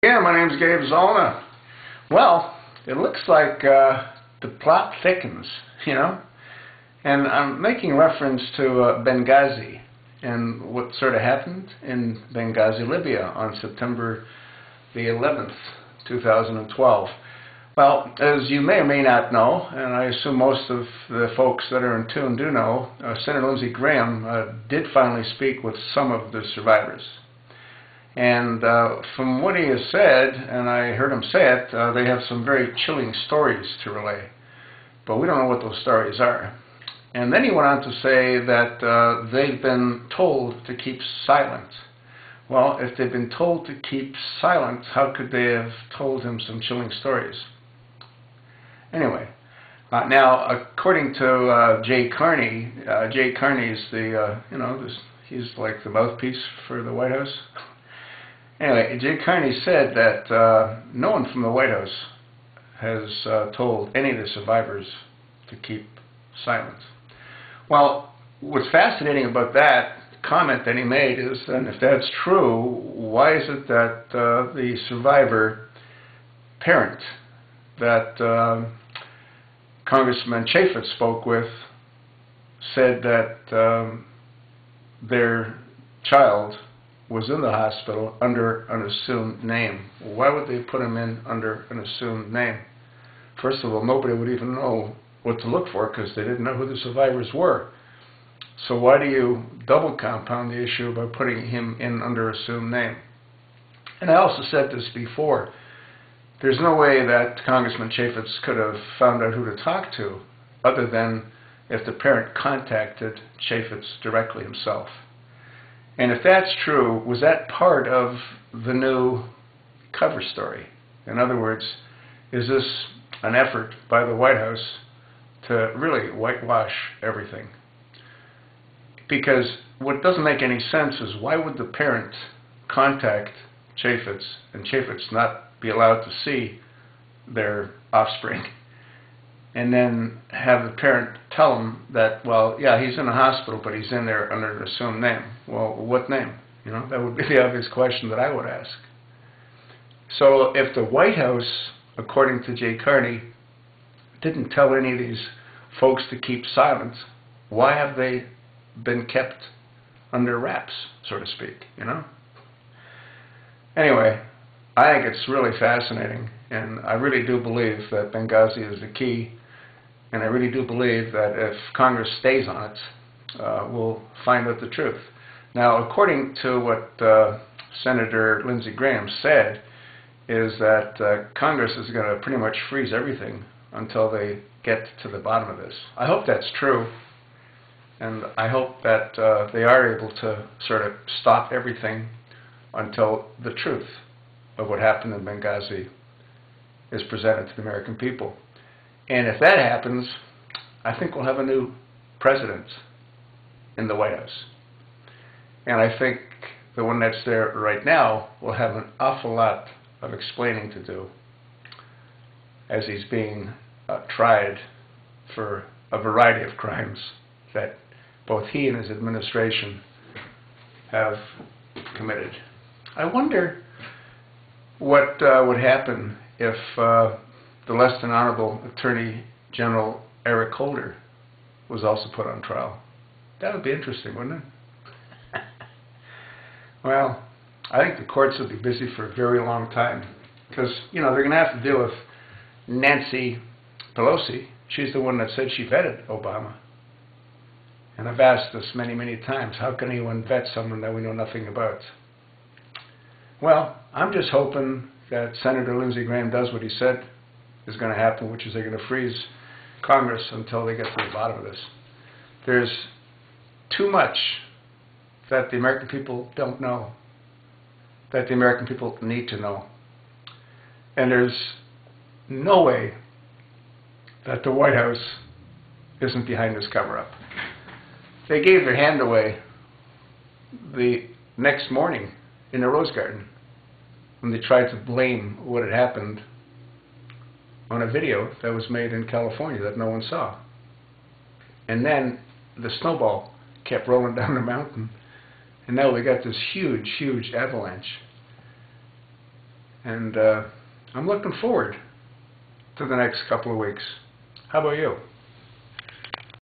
Yeah, my name's Gabe Zollner. Well, it looks like the plot thickens, and I'm making reference to Benghazi and what sort of happened in Benghazi, Libya on September the 11th, 2012. Well, as you may or may not know, and I assume most of the folks that are in tune do know, Senator Lindsey Graham did finally speak with some of the survivors. And from what he has said, and I heard him say it, they have some very chilling stories to relay. But we don't know what those stories are. And then he went on to say that they've been told to keep silent. Well, if they've been told to keep silent, how could they have told him some chilling stories? Anyway, now according to Jay Carney, Carney's the, he's like the mouthpiece for the White House. Anyway, Jay Carney said that no one from the White House has told any of the survivors to keep silent. Well, what's fascinating about that comment that he made is, and if that's true, why is it that the survivor parent that Congressman Chaffetz spoke with said that their child was in the hospital under an assumed name? Why would they put him in under an assumed name? First of all, nobody would even know what to look for because they didn't know who the survivors were. So why do you double compound the issue by putting him in under assumed name? And I also said this before. There's no way that Congressman Chaffetz could have found out who to talk to other than if the parent contacted Chaffetz directly himself. And if that's true, was that part of the new cover story? In other words, is this an effort by the White House to really whitewash everything? Because what doesn't make any sense is why would the parent contact Chaffetz and Chaffetz not be allowed to see their offspring? And then have the parent tell him that, well, yeah, he's in a hospital, but he's in there under an assumed name. Well, what name? That would be the obvious question that I would ask. So if the White House, according to Jay Carney, didn't tell any of these folks to keep silent, why have they been kept under wraps, so to speak, Anyway, I think it's really fascinating, and I really do believe that Benghazi is the key. And I really do believe that if Congress stays on it, we'll find out the truth. Now, according to what Senator Lindsey Graham said, is that Congress is going to pretty much freeze everything until they get to the bottom of this. I hope that's true, and I hope that they are able to sort of stop everything until the truth of what happened in Benghazi is presented to the American people. And if that happens, I think we'll have a new president in the White House. And I think the one that's there right now will have an awful lot of explaining to do as he's being tried for a variety of crimes that both he and his administration have committed. I wonder what would happen if the less than honorable Attorney General Eric Holder was also put on trial. That would be interesting, wouldn't it? Well, I think the courts will be busy for a very long time because, they're going to have to deal with Nancy Pelosi. She's the one that said she vetted Obama. And I've asked this many, many times, how can anyone vet someone that we know nothing about? Well, I'm just hoping that Senator Lindsey Graham does what he said is going to happen, which is they're going to freeze Congress until they get to the bottom of this. There's too much that the American people don't know, that the American people need to know. And there's no way that the White House isn't behind this cover-up. They gave their hand away the next morning in the Rose Garden when they tried to blame what had happened on a video that was made in California that no one saw. And then the snowball kept rolling down the mountain, and now we got this huge, huge avalanche. And I'm looking forward to the next couple of weeks. How about you?